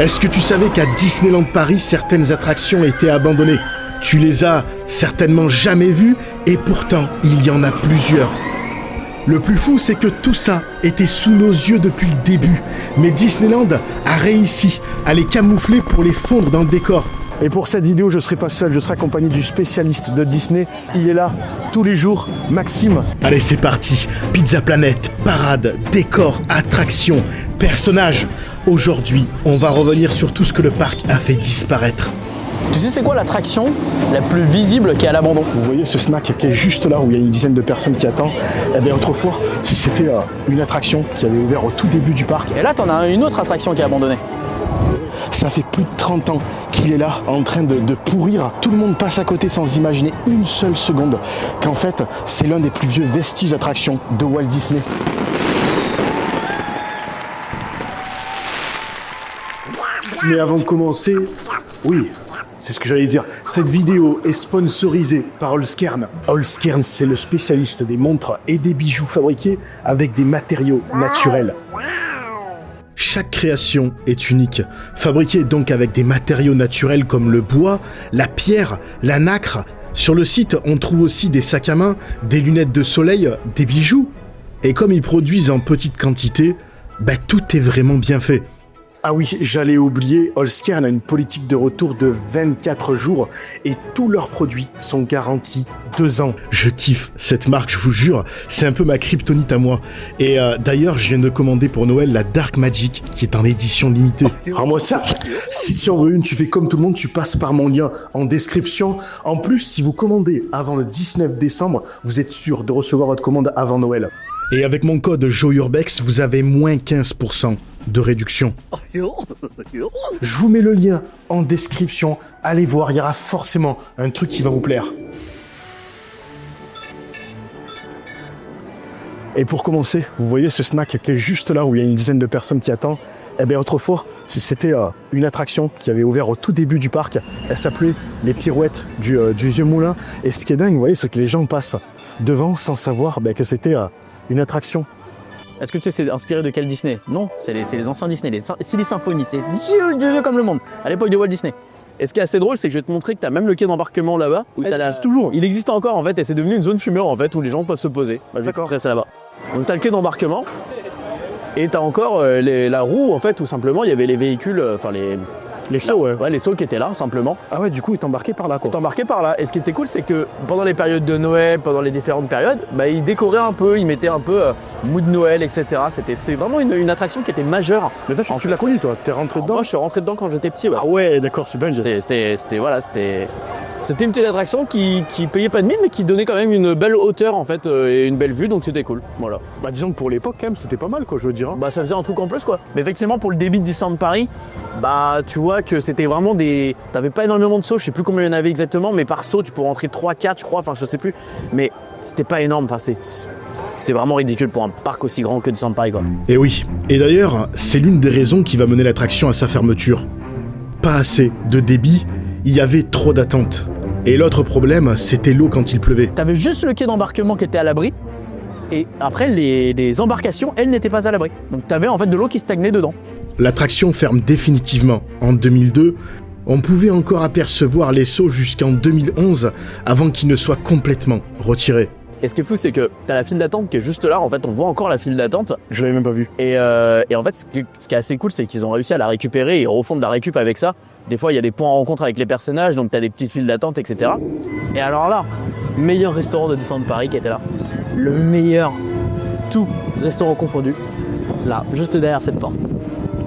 Est-ce que tu savais qu'à Disneyland Paris, certaines attractions étaient abandonnées? Tu les as certainement jamais vues et pourtant, il y en a plusieurs. Le plus fou, c'est que tout ça était sous nos yeux depuis le début. Mais Disneyland a réussi à les camoufler pour les fondre dans le décor. Et pour cette vidéo, je ne serai pas seul, je serai accompagné du spécialiste de Disney. Il est là tous les jours, Maxime. Allez, c'est parti. Pizza Planet, parade, décor, attraction, personnages. Aujourd'hui, on va revenir sur tout ce que le parc a fait disparaître. Tu sais c'est quoi l'attraction la plus visible qui est à l'abandon? Vous voyez ce snack qui est juste là où il y a une dizaine de personnes qui attendent. Eh bien autrefois, c'était une attraction qui avait ouvert au tout début du parc. Et là, t'en as une autre attraction qui est abandonnée. Ça fait plus de 30 ans qu'il est là, en train de pourrir. Tout le monde passe à côté sans imaginer une seule seconde qu'en fait, c'est l'un des plus vieux vestiges d'attraction de Walt Disney. Mais avant de commencer, oui, c'est ce que j'allais dire. Cette vidéo est sponsorisée par Holzkern. Holzkern, c'est le spécialiste des montres et des bijoux fabriqués avec des matériaux naturels. Chaque création est unique, fabriquée donc avec des matériaux naturels comme le bois, la pierre, la nacre. Sur le site, on trouve aussi des sacs à main, des lunettes de soleil, des bijoux. Et comme ils produisent en petite quantité, tout est vraiment bien fait. Ah oui, j'allais oublier, Holzkern a une politique de retour de 24 jours et tous leurs produits sont garantis 2 ans. Je kiffe cette marque, je vous jure, c'est un peu ma kryptonite à moi. Et d'ailleurs, je viens de commander pour Noël la Dark Magic qui est en édition limitée. Rends-moi ça. Si tu en veux une, tu fais comme tout le monde, tu passes par mon lien en description. En plus, si vous commandez avant le 19 décembre, vous êtes sûr de recevoir votre commande avant Noël. Et avec mon code JOURBEX, vous avez moins 15% de réduction. Je vous mets le lien en description. Allez voir, il y aura forcément un truc qui va vous plaire. Et pour commencer, vous voyez ce snack qui est juste là où il y a une dizaine de personnes qui attendent. Eh bien autrefois, c'était une attraction qui avait ouvert au tout début du parc. Elle s'appelait les pirouettes du Vieux Moulin. Et ce qui est dingue, vous voyez, c'est que les gens passent devant sans savoir que c'était une attraction. Est-ce que tu sais c'est inspiré de quel Disney? Non, c'est les anciens Disney, c'est les symphonies, c'est vieux comme le monde, à l'époque de Walt Disney. Et ce qui est assez drôle, c'est que je vais te montrer que tu as même le quai d'embarquement là-bas. Toujours. Il existe encore en fait, et c'est devenu une zone fumeur en fait, où les gens peuvent se poser. D'accord. C'est là-bas. Donc tu as le quai d'embarquement, et tu as encore la roue en fait, où simplement il y avait les véhicules, Les sauts, ouais. Ouais, les sauts qui étaient là, simplement. Ah ouais, du coup, il est embarqué par là, quoi. Il est embarqué par là. Et ce qui était cool, c'est que pendant les périodes de Noël, pendant les différentes périodes, ils décoraient un peu, ils mettaient un peu mood Noël, etc. C'était vraiment une attraction qui était majeure. Mais toi, tu l'as connu, toi. T'es rentré dedans? Moi, je suis rentré dedans quand j'étais petit. Ouais. Ah ouais, d'accord, c'est bien. C'était une petite attraction qui payait pas de mine, mais qui donnait quand même une belle hauteur, en fait, et une belle vue, donc c'était cool. Voilà. Disons que pour l'époque, quand même, c'était pas mal, quoi, je veux dire. Ça faisait un truc en plus, quoi. Mais effectivement, pour le débit de Disneyland Paris, tu vois que c'était vraiment t'avais pas énormément de sauts, je sais plus combien il y en avait exactement, mais par saut, tu peux rentrer 3-4, je crois, je sais plus. Mais c'était pas énorme, c'est vraiment ridicule pour un parc aussi grand que Disneyland Paris, quoi. Et oui, et d'ailleurs, c'est l'une des raisons qui va mener l'attraction à sa fermeture. Pas assez de débit, il y avait trop d'attentes. Et l'autre problème, c'était l'eau quand il pleuvait. T'avais juste le quai d'embarquement qui était à l'abri, et après, les embarcations, elles n'étaient pas à l'abri. Donc t'avais en fait de l'eau qui stagnait dedans. L'attraction ferme définitivement en 2002. On pouvait encore apercevoir les sauts jusqu'en 2011 avant qu'ils ne soient complètement retirés. Et ce qui est fou, c'est que t'as la file d'attente qui est juste là. En fait, on voit encore la file d'attente. Je l'avais même pas vu. Et en fait, ce qui est assez cool, c'est qu'ils ont réussi à la récupérer et refondre la récup avec ça. Des fois, il y a des points en rencontre avec les personnages, donc t'as des petites files d'attente, etc. Et alors là, meilleur restaurant de Disneyland Paris qui était là. Le meilleur, tout restaurant confondu. Là, juste derrière cette porte.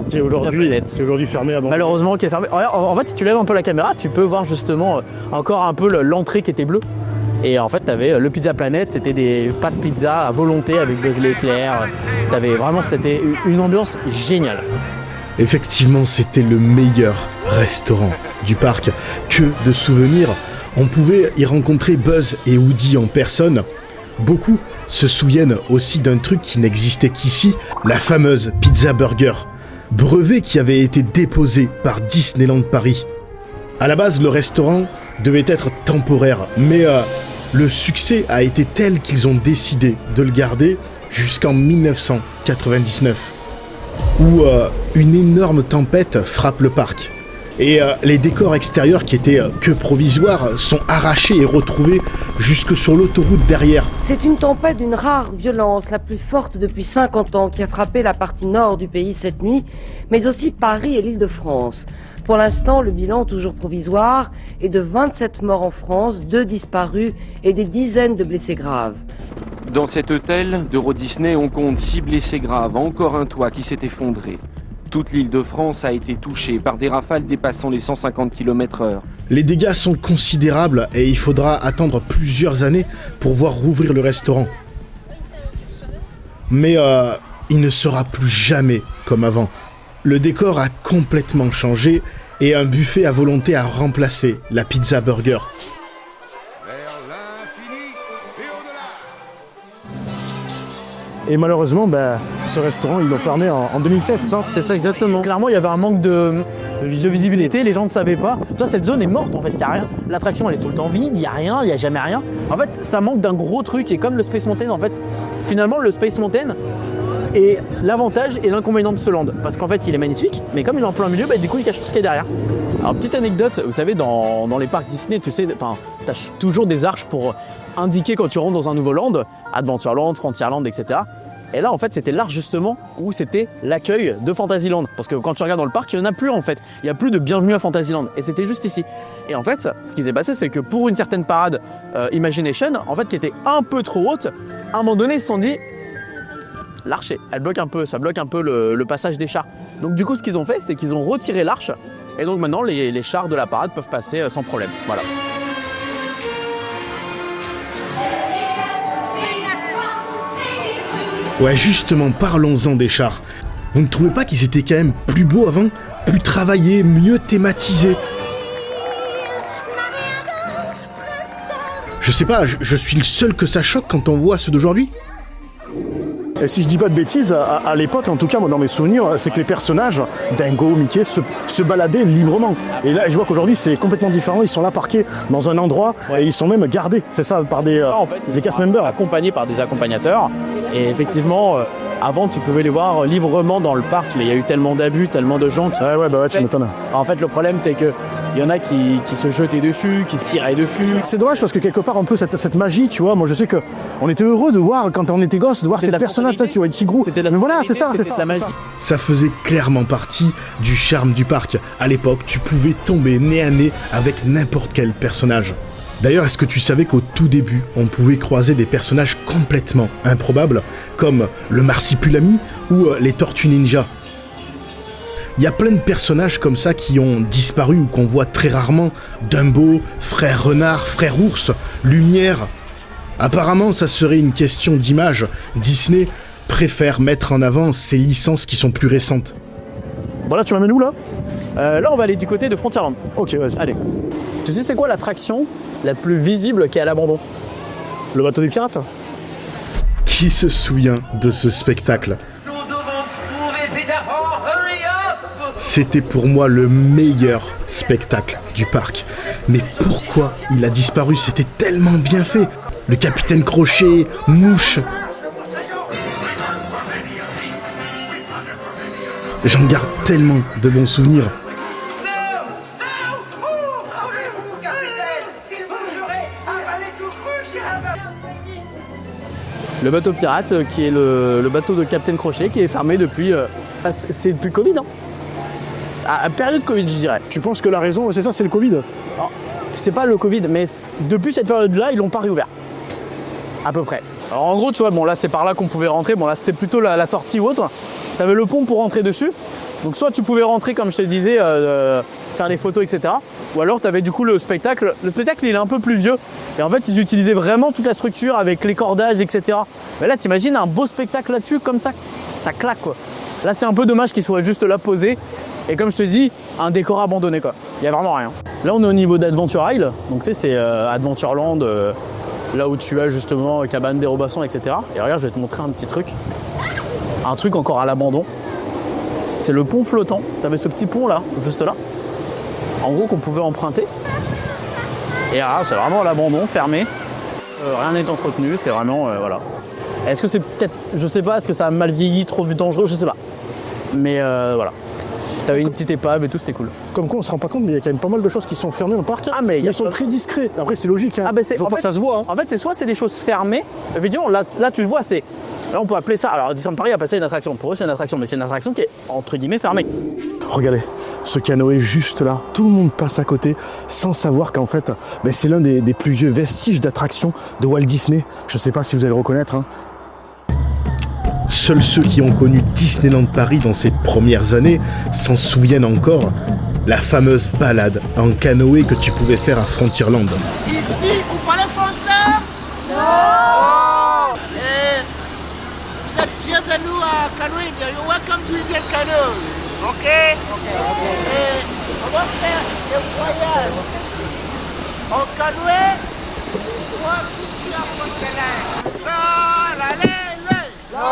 C'est aujourd'hui fermé avant. Malheureusement, qui est fermé. En fait, si tu lèves un peu la caméra, tu peux voir justement encore un peu l'entrée qui était bleue. Et en fait, t'avais le Pizza Planet, c'était des pâtes pizza à volonté avec Buzz l'éclair. C'était une ambiance géniale. Effectivement, c'était le meilleur restaurant du parc. Que de souvenirs. On pouvait y rencontrer Buzz et Woody en personne. Beaucoup se souviennent aussi d'un truc qui n'existait qu'ici, la fameuse Pizza Burger. Brevet qui avait été déposé par Disneyland Paris. À la base, le restaurant devait être temporaire, mais le succès a été tel qu'ils ont décidé de le garder jusqu'en 1999. où une énorme tempête frappe le parc. Et les décors extérieurs qui étaient que provisoires sont arrachés et retrouvés jusque sur l'autoroute derrière. C'est une tempête d'une rare violence, la plus forte depuis 50 ans, qui a frappé la partie nord du pays cette nuit, mais aussi Paris et l'Île-de-France. Pour l'instant, le bilan, toujours provisoire, est de 27 morts en France, 2 disparus et des dizaines de blessés graves. Dans cet hôtel d'Euro Disney, on compte 6 blessés graves, encore un toit qui s'est effondré. Toute l'île de France a été touchée par des rafales dépassant les 150 km/h. Les dégâts sont considérables et il faudra attendre plusieurs années pour voir rouvrir le restaurant. Mais il ne sera plus jamais comme avant. Le décor a complètement changé et un buffet à volonté a remplacé la pizza burger. Et malheureusement, ce restaurant, ils l'ont fermé en 2007, c'est ça? C'est ça exactement. Clairement, il y avait un manque de visibilité, les gens ne savaient pas. Toi, cette zone est morte en fait, il n'y a rien. L'attraction, elle est tout le temps vide, il n'y a rien, il n'y a jamais rien. En fait, ça manque d'un gros truc et comme le Space Mountain, en fait, finalement, le Space Mountain est l'avantage et l'inconvénient de ce land. Parce qu'en fait, il est magnifique, mais comme il est en plein milieu, du coup, il cache tout ce qui est derrière. Alors, petite anecdote, vous savez, dans les parcs Disney, tu sais, t'as toujours des arches pour indiquer quand tu rentres dans un nouveau land, Adventureland, Frontierland, etc. Et là, en fait, c'était l'arche justement où c'était l'accueil de Fantasyland. Parce que quand tu regardes dans le parc, il n'y en a plus en fait. Il n'y a plus de bienvenue à Fantasyland. Et c'était juste ici. Et en fait, ce qui s'est passé, c'est que pour une certaine parade Imagination, en fait, qui était un peu trop haute, à un moment donné, ils se sont dit, l'arche, elle bloque un peu, ça bloque un peu le passage des chars. Donc du coup, ce qu'ils ont fait, c'est qu'ils ont retiré l'arche. Et donc maintenant, les chars de la parade peuvent passer sans problème. Voilà. Ouais, justement, parlons-en des chars. Vous ne trouvez pas qu'ils étaient quand même plus beaux avant, plus travaillés, mieux thématisés? Je sais pas, je suis le seul que ça choque quand on voit ceux d'aujourd'hui? Et si je dis pas de bêtises, à l'époque, en tout cas, moi, dans mes souvenirs, c'est que les personnages, Dingo, Mickey, se baladaient librement. Et là, je vois qu'aujourd'hui, c'est complètement différent. Ils sont là parqués dans un endroit et ils sont même gardés, c'est ça, par des cast members. Accompagnés par des accompagnateurs. Et effectivement, avant, tu pouvais les voir librement dans le parc, mais il y a eu tellement d'abus, tellement de gens qui... Ouais, tu m'étonnes. En fait, le problème, c'est que il y en a qui se jetaient dessus, qui tiraient dessus. C'est dommage parce que quelque part, un peu cette magie, tu vois, moi je sais qu'on était heureux de voir, quand on était gosse, de voir ces personnages-là, tu vois, Tigrou. Mais voilà, c'est ça. La magie. Ça faisait clairement partie du charme du parc. À l'époque, tu pouvais tomber nez à nez avec n'importe quel personnage. D'ailleurs, est-ce que tu savais qu'au tout début, on pouvait croiser des personnages complètement improbables, comme le Marsipulami ou les Tortues Ninja? Il y a plein de personnages comme ça qui ont disparu ou qu'on voit très rarement. Dumbo, Frère Renard, Frère Ours, Lumière. Apparemment, ça serait une question d'image. Disney préfère mettre en avant ses licences qui sont plus récentes. Bon là, tu m'amènes où là? Là, on va aller du côté de Frontierland. Ok, vas-y. Allez. Tu sais, c'est quoi l'attraction la plus visible qui est à l'abandon? Le bateau des pirates? Qui se souvient de ce spectacle? C'était pour moi le meilleur spectacle du parc. Mais pourquoi il a disparu? C'était tellement bien fait. Le Capitaine Crochet, Mouche. J'en garde tellement de bons souvenirs. Le bateau pirate qui est le bateau de Captain Crochet qui est fermé depuis... c'est depuis Covid, hein. À période Covid, je dirais. Tu penses que la raison, c'est ça, c'est le Covid? Alors, c'est pas le Covid, mais depuis cette période-là, ils l'ont pas réouvert. À peu près. Alors en gros, tu vois, bon là c'est par là qu'on pouvait rentrer. Bon là c'était plutôt la sortie ou autre. T'avais le pont pour rentrer dessus. Donc soit tu pouvais rentrer, comme je te disais, faire des photos, etc. Ou alors tu avais du coup le spectacle. Le spectacle, il est un peu plus vieux. Et en fait, ils utilisaient vraiment toute la structure avec les cordages, etc. Mais là, t'imagines un beau spectacle là-dessus, comme ça, ça claque quoi. Là, c'est un peu dommage qu'il soit juste là posé. Et comme je te dis, un décor abandonné quoi. Il n'y a vraiment rien. Là, on est au niveau d'Adventure Isle. Donc tu sais, c'est Adventureland, là où tu as justement cabane des Robassons, etc. Et regarde, je vais te montrer un petit truc. Un truc encore à l'abandon. C'est le pont flottant. Tu avais ce petit pont là, juste là. En gros, qu'on pouvait emprunter. Et là, c'est vraiment à l'abandon, fermé. Rien n'est entretenu, c'est vraiment, voilà. Est-ce que c'est peut-être, je sais pas, est-ce que ça a mal vieilli, trop dangereux, je sais pas. Mais voilà. T'avais une petite épave et tout, c'était cool. Comme quoi, on se rend pas compte, mais il y a quand même pas mal de choses qui sont fermées dans le parc. Ah, mais ils sont très discrets. Après, c'est logique. Hein. Faut pas que ça se voit. Hein. En fait, c'est soit c'est des choses fermées. Évidemment, là tu le vois, c'est. Là, on peut appeler ça. Alors, Disneyland Paris a passé une attraction. Pour eux, c'est une attraction, mais c'est une attraction qui est entre guillemets fermée. Regardez, ce canoë juste là, tout le monde passe à côté sans savoir qu'en fait, c'est l'un des plus vieux vestiges d'attraction de Walt Disney. Je sais pas si vous allez le reconnaître. Hein. Seuls ceux qui ont connu Disneyland Paris dans ses premières années s'en souviennent encore. La fameuse balade en canoë que tu pouvais faire à Frontierland. Ici, vous parlez français? Non. Vous êtes bienvenus à Canoë India. You're welcome to Indian Canoes. Ok? On va faire un voyage en canoë pour voir tout ce qu'il y a à Frontierland. La la la la. La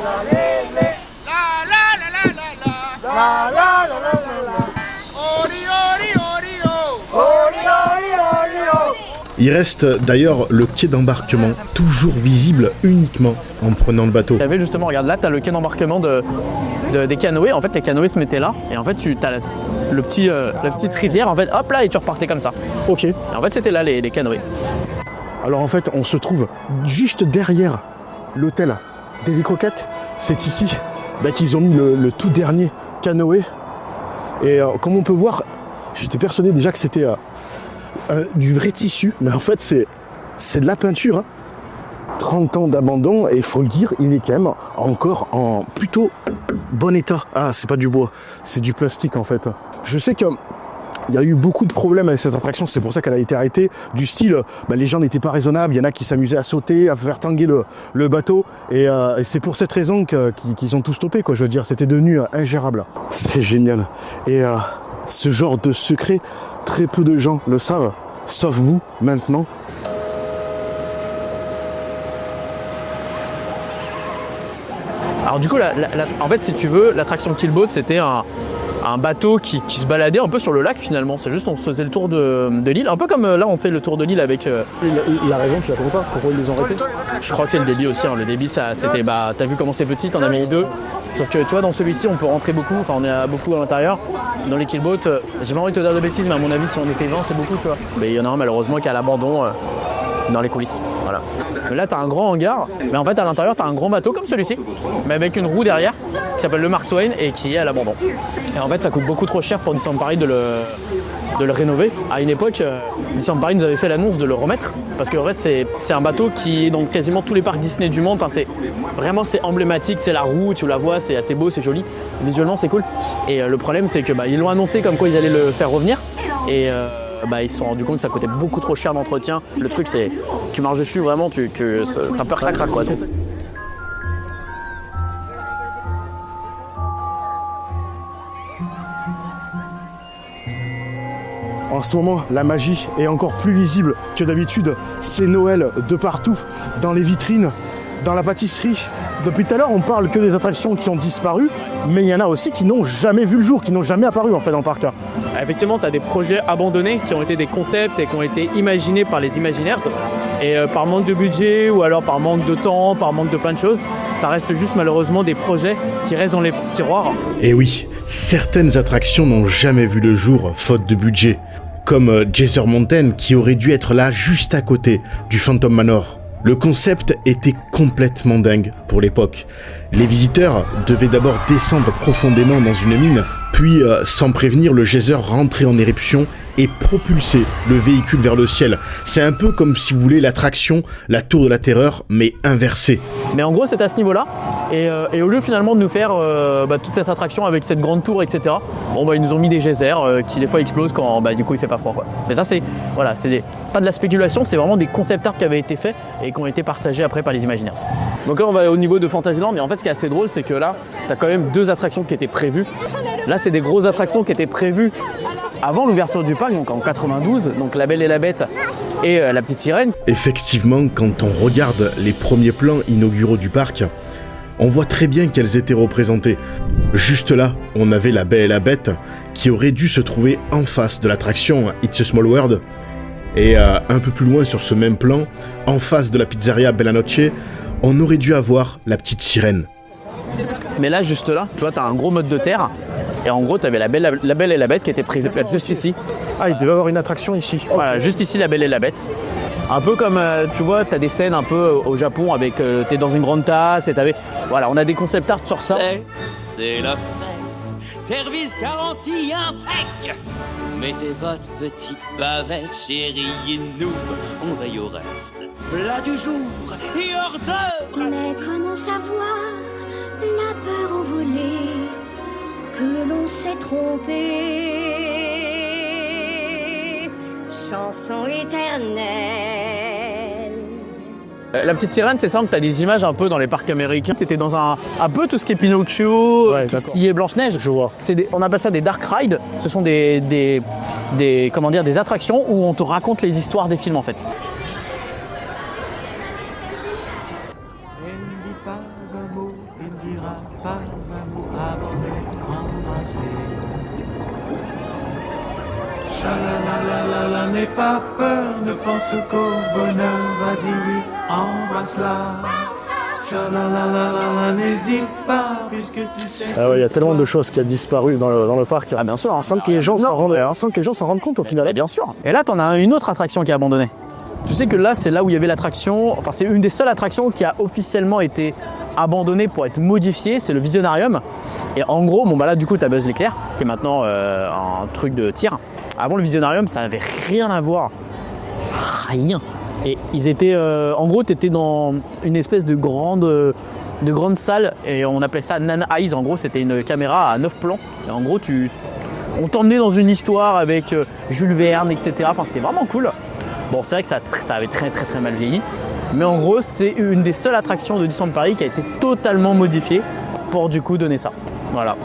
la la la. La la la la la. La la la la la. Ori ori ori o. Ori ori ori o. Il reste d'ailleurs le quai d'embarquement, toujours visible uniquement en prenant le bateau. Tu avais justement, regarde là, tu as le quai d'embarquement des canoës. En fait, les canoës se mettaient là, et en fait, tu as la petite rivière, en fait, hop là, et tu repartais comme ça. Ok. Et en fait, c'était là les canoës. Alors en fait, on se trouve juste derrière l'hôtel Davy Crockett. C'est ici qu'ils ont mis le tout dernier canoë. Et comme on peut voir, j'étais persuadé déjà que c'était du vrai tissu, mais en fait c'est de la peinture. Hein. 30 ans d'abandon, et il faut le dire, il est quand même encore en plutôt bon état. Ah, c'est pas du bois, c'est du plastique en fait. Je sais que il y a eu beaucoup de problèmes avec cette attraction, c'est pour ça qu'elle a été arrêtée. Du style, les gens n'étaient pas raisonnables, il y en a qui s'amusaient à sauter, à faire tanguer le bateau. Et c'est pour cette raison qu'ils ont tout stoppé, quoi. Je veux dire, c'était devenu ingérable. C'est génial. Et ce genre de secret, très peu de gens le savent, sauf vous, maintenant. Alors du coup, en fait, si tu veux, l'attraction Killboat, c'était un bateau qui se baladait un peu sur le lac finalement. C'est juste on faisait le tour de l'île, un peu comme là on fait le tour de l'île avec... La raison, tu la trouves pas? Pourquoi ils les ont arrêtés? Je crois que c'est le débit aussi, hein. Le débit, ça, c'était... t'as vu comment c'est petit, t'en as mis deux. Sauf que tu vois, dans celui-ci, on peut rentrer beaucoup, enfin on est beaucoup à l'intérieur. Dans les Killboat, j'ai pas envie de te dire de bêtises, mais à mon avis, si on était 20, c'est beaucoup, tu vois. Mais il y en a un malheureusement qui est à l'abandon dans les coulisses, voilà. Mais là, t'as un grand hangar, mais en fait, à l'intérieur, t'as un grand bateau comme celui-ci, mais avec une roue derrière, qui s'appelle le Mark Twain et qui est à l'abandon. Et en fait, ça coûte beaucoup trop cher pour Disneyland Paris de le rénover. À une époque, Disneyland Paris nous avait fait l'annonce de le remettre, parce qu'en fait, c'est un bateau qui est dans quasiment tous les parcs Disney du monde. Enfin, c'est emblématique, c'est la roue, tu la vois, c'est assez beau, c'est joli. Visuellement, c'est cool. Et le problème, c'est que ils l'ont annoncé comme quoi ils allaient le faire revenir. Et ils se sont rendus compte que ça coûtait beaucoup trop cher d'entretien. Le truc, c'est tu marches dessus vraiment, t'as peur que ça craque, quoi. En ce moment, la magie est encore plus visible que d'habitude. C'est Noël de partout, dans les vitrines, dans la pâtisserie. Depuis tout à l'heure, on parle que des attractions qui ont disparu, mais il y en a aussi qui n'ont jamais vu le jour, qui n'ont jamais apparu en fait dans le parc. Effectivement, tu as des projets abandonnés qui ont été des concepts et qui ont été imaginés par les Imagineers. Et par manque de budget ou alors par manque de temps, par manque de plein de choses, ça reste juste malheureusement des projets qui restent dans les tiroirs. Et oui, certaines attractions n'ont jamais vu le jour, faute de budget. Comme Geyser Mountain qui aurait dû être là juste à côté du Phantom Manor. Le concept était complètement dingue pour l'époque. Les visiteurs devaient d'abord descendre profondément dans une mine, puis sans prévenir, le geyser rentrait en éruption et propulsait le véhicule vers le ciel. C'est un peu comme si vous voulez l'attraction, la tour de la terreur, mais inversée. Mais en gros, c'est à ce niveau-là. Et au lieu finalement de nous faire toute cette attraction avec cette grande tour, etc., ils nous ont mis des geysers qui des fois explosent quand du coup il fait pas froid, quoi. Mais ça, c'est pas de la spéculation, c'est vraiment des concept art qui avaient été faits et qui ont été partagés après par les Imagineers. Donc là, on va au niveau de Fantasyland, mais en fait, ce qui est assez drôle, c'est que là, t'as quand même deux attractions qui étaient prévues. Là, c'est des grosses attractions qui étaient prévues avant l'ouverture du parc, donc en 92, donc La Belle et la Bête et La Petite Sirène. Effectivement, quand on regarde les premiers plans inauguraux du parc, on voit très bien qu'elles étaient représentées. Juste là, on avait La Belle et la Bête qui aurait dû se trouver en face de l'attraction It's a Small World. Et un peu plus loin sur ce même plan, en face de la pizzeria Bella Notte, on aurait dû avoir La Petite Sirène. Mais là, juste là, tu vois, t'as un gros mode de terre. Et en gros, t'avais la Belle et la Bête qui était prise juste ici. Ah, il devait y avoir une attraction ici. Voilà, juste ici, la Belle et la Bête. Un peu comme, tu vois, t'as des scènes un peu au Japon avec, t'es dans une grande tasse et t'avais... Voilà, on a des concept art sur ça. C'est la fête, service garanti impec. Mettez votre petite bavette, chérie, et nous, on veille au reste. Plat du jour et hors d'œuvre. Mais comment savoir la peur envolée que l'on s'est trompé? Chanson éternelle. La petite sirène, c'est simple, t'as des images un peu dans les parcs américains. T'étais dans un peu tout ce qui est Pinocchio, Ouais, tout ce qui est Blanche-Neige. Je vois. On appelle ça des dark rides. Ce sont des attractions où on te raconte les histoires des films en fait. Elle ne dit pas un mot, il ne dira pas un mot avant d'être embrassé. Chalalalala, n'aie pas peur, ne pense qu'au bonheur, vas-y oui, embrasse-la. Chalalalala, n'hésite pas, puisque tu sais... Ah ouais, il y a tellement de choses qui ont disparu dans le parc. Ah bien sûr, Sans que les gens s'en rendent compte au final. bien sûr. Et là, t'en as une autre attraction qui est abandonnée. Tu sais que là, c'est là où il y avait l'attraction, enfin c'est une des seules attractions qui a officiellement été abandonnée pour être modifiée, c'est le Visionarium. Et en gros, bon bah là du coup, t'as Buzz l'éclair, qui est maintenant un truc de tir. Avant le Visionarium, ça n'avait rien à voir. Rien. Et ils étaient, en gros, t'étais dans une espèce de grande salle et on appelait ça Nan Eyes. En gros, c'était une caméra à 9 plans. Et en gros, on t'emmenait dans une histoire avec Jules Verne, etc. Enfin, c'était vraiment cool. Bon, c'est vrai que ça avait très très très mal vieilli. Mais en gros, c'est une des seules attractions de Disneyland Paris qui a été totalement modifiée pour du coup donner ça. Voilà.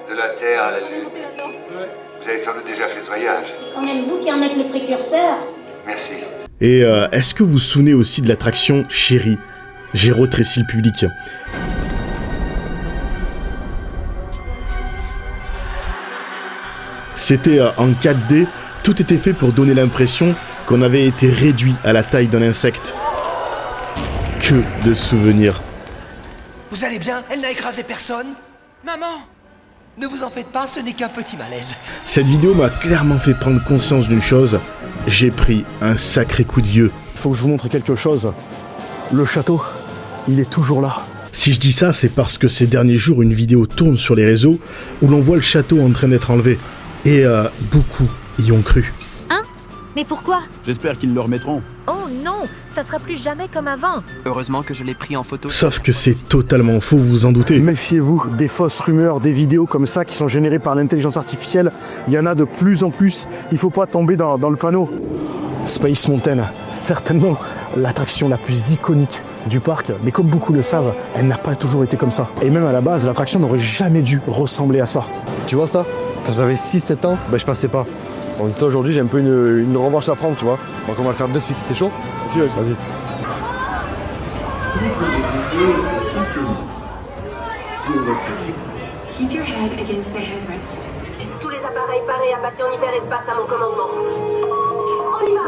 De la Terre à la Lune. Vous avez sans doute déjà fait ce voyage. C'est quand même vous qui en êtes le précurseur. Merci. Et est-ce que vous vous souvenez aussi de l'attraction Chérie? J'ai retréci le public. C'était en 4D, tout était fait pour donner l'impression qu'on avait été réduit à la taille d'un insecte. Que de souvenirs. Vous allez bien? Elle n'a écrasé personne? Maman! Ne vous en faites pas, ce n'est qu'un petit malaise. Cette vidéo m'a clairement fait prendre conscience d'une chose, j'ai pris un sacré coup de vieux. Faut que je vous montre quelque chose. Le château, il est toujours là. Si je dis ça, c'est parce que ces derniers jours, une vidéo tourne sur les réseaux où l'on voit le château en train d'être enlevé. Et beaucoup y ont cru. Hein? Mais pourquoi? J'espère qu'ils le remettront. Oh non, ça sera plus jamais comme avant. Heureusement que je l'ai pris en photo. Sauf que c'est totalement faux, vous vous en doutez. Méfiez-vous des fausses rumeurs, des vidéos comme ça qui sont générées par l'intelligence artificielle. Il y en a de plus en plus. Il faut pas tomber dans le panneau. Space Mountain, certainement l'attraction la plus iconique du parc, mais comme beaucoup le savent, elle n'a pas toujours été comme ça. Et même à la base, l'attraction n'aurait jamais dû ressembler à ça. Tu vois ça? Quand j'avais 6-7 ans, je passais pas. Donc toi aujourd'hui j'ai un peu une revanche à prendre, tu vois. Donc on va le faire de suite, t'es chaud? Vas-y. Tous les appareils parés à passer en hyperespace à mon commandement. On y va!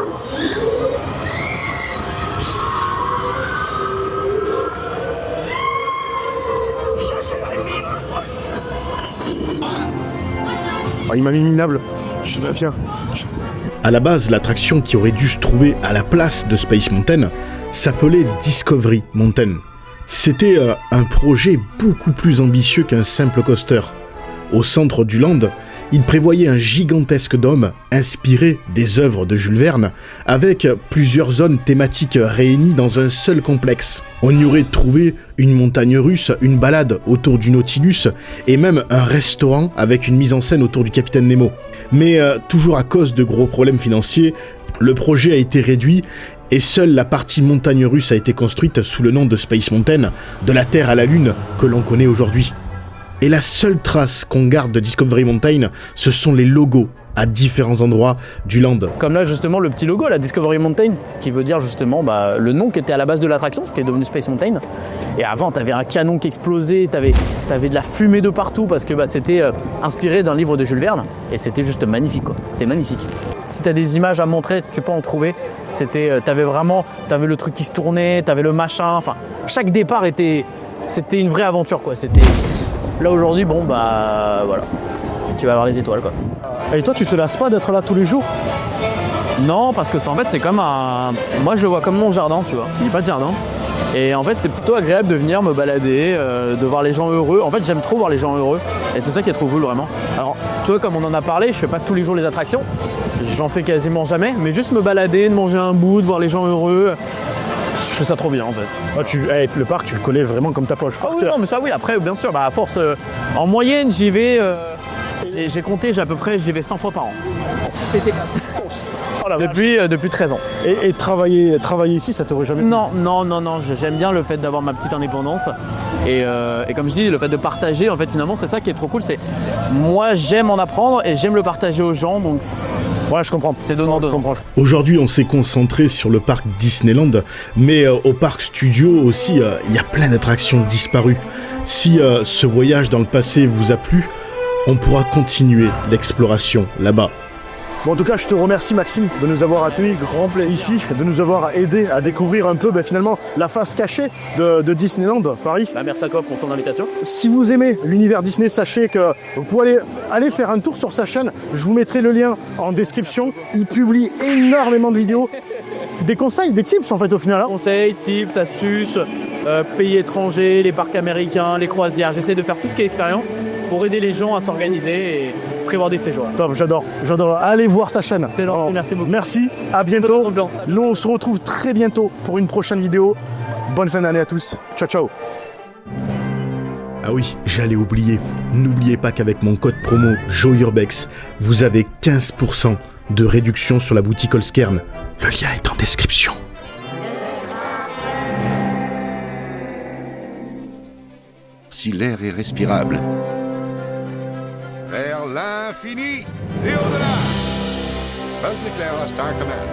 Oh, il m'a mis minable. Je suis bien. À la base, l'attraction qui aurait dû se trouver à la place de Space Mountain s'appelait Discovery Mountain. C'était un projet beaucoup plus ambitieux qu'un simple coaster. Au centre du land, il prévoyait un gigantesque dôme inspiré des œuvres de Jules Verne, avec plusieurs zones thématiques réunies dans un seul complexe. On y aurait trouvé une montagne russe, une balade autour du Nautilus, et même un restaurant avec une mise en scène autour du Capitaine Nemo. Mais toujours à cause de gros problèmes financiers, le projet a été réduit, et seule la partie montagne russe a été construite sous le nom de Space Mountain, de la Terre à la Lune, que l'on connaît aujourd'hui. Et la seule trace qu'on garde de Discovery Mountain, ce sont les logos à différents endroits du land. Comme là justement le petit logo, la Discovery Mountain, qui veut dire justement le nom qui était à la base de l'attraction, ce qui est devenu Space Mountain. Et avant, t'avais un canon qui explosait, t'avais de la fumée de partout parce que c'était inspiré d'un livre de Jules Verne. Et c'était juste magnifique, quoi. C'était magnifique. Si t'as des images à montrer, tu peux en trouver. T'avais le truc qui se tournait, t'avais le machin. Enfin, chaque départ était c'était une vraie aventure quoi. C'était là aujourd'hui, bon bah voilà, tu vas avoir les étoiles quoi. Et toi, tu te lasses pas d'être là tous les jours? Non, parce que en fait c'est comme un, moi je le vois comme mon jardin, tu vois. J'ai pas de jardin. Et en fait c'est plutôt agréable de venir me balader, de voir les gens heureux. En fait j'aime trop voir les gens heureux et c'est ça qui est trop cool vraiment. Alors tu vois, comme on en a parlé, je fais pas tous les jours les attractions, j'en fais quasiment jamais, mais juste me balader, de manger un bout, de voir les gens heureux, je fais ça trop bien en fait. Le parc, tu le connais vraiment comme ta poche. Ah oui, non mais ça oui, après bien sûr, bah à force, en moyenne j'y vais, j'ai compté, j'y vais 100 fois par an. Depuis 13 ans. Et travailler ici, ça t'aurait jamais plu? Non, j'aime bien le fait d'avoir ma petite indépendance. Et comme je dis, le fait de partager, en fait, finalement, c'est ça qui est trop cool. C'est moi, j'aime en apprendre et j'aime le partager aux gens. Donc, ouais, je comprends. C'est donnant-donnant. Aujourd'hui, on s'est concentré sur le parc Disneyland, mais au parc Studio aussi, il y a plein d'attractions disparues. Si ce voyage dans le passé vous a plu, on pourra continuer l'exploration là-bas. Bon, en tout cas, je te remercie Maxime de nous avoir accueillis ici, de nous avoir aidé à découvrir un peu finalement la face cachée de Disneyland Paris. Bah, merci à toi pour ton invitation. Si vous aimez l'univers Disney, sachez que vous pouvez aller faire un tour sur sa chaîne. Je vous mettrai le lien en description. Il publie énormément de vidéos, des conseils, des tips en fait au final. Conseils, tips, astuces, pays étrangers, les parcs américains, les croisières. J'essaie de faire toute l'expérience pour aider les gens à s'organiser et prévoir des séjours. Top, j'adore. Allez voir sa chaîne. C'est gentil, merci beaucoup. Merci, à bientôt. Nous, on se retrouve très bientôt pour une prochaine vidéo. Bonne fin d'année à tous. Ciao, ciao. Ah oui, j'allais oublier. N'oubliez pas qu'avec mon code promo JOYURBEX, vous avez 15% de réduction sur la boutique Holzkern. Le lien est en description. Si l'air est respirable, vers l'infini et au-delà. Buzz l'éclair à Star Command.